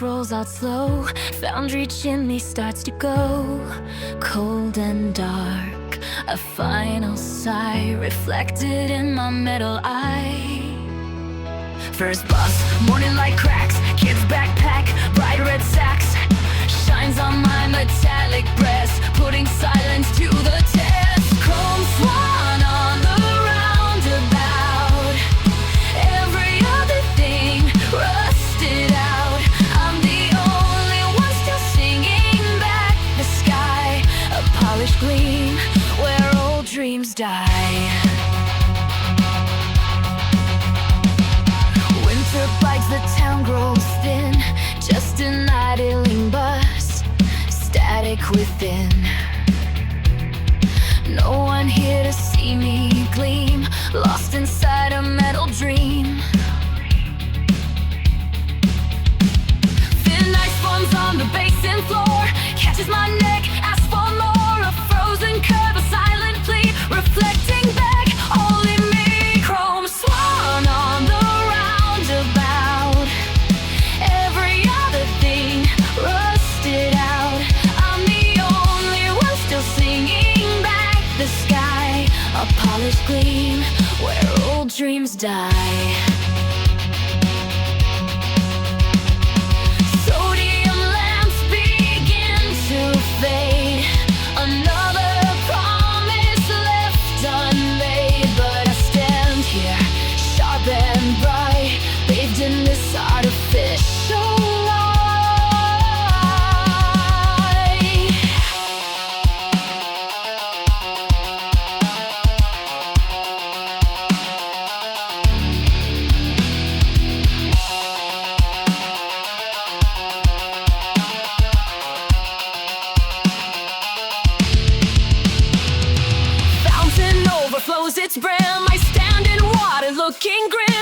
gas rolls out slow. Foundry chimney starts to go cold and dark. A final sigh reflected in my metal eye. First bus, morning light cracks. Kid's backpack, bright red sacks, shines on my metallic breast, putting silence to the test. Chrome Swan on the roundabout. Every other thing rusted out. I'm the only one still singing back the sky. A polished gleam where old dreams die. Winter bites, the town grows thin. Just an idling bus, static within. No one here to see me gleam, lost inside a metal dream. Thin ice forms on the basin floor, catches my neck, asks for more. A frozen curve, a silent plea, reflecting back, only me. Chrome Swan on the roundabout. Every other thing rusted out. I'm the only one still singing back the sky. A polished gleam where old dreams die. Sodium lamps begin to fade. Another promise left unmade. But I stand here, sharp and bright, bathed in this artificial light. Fountain overflows its brim. I stand in water looking grim.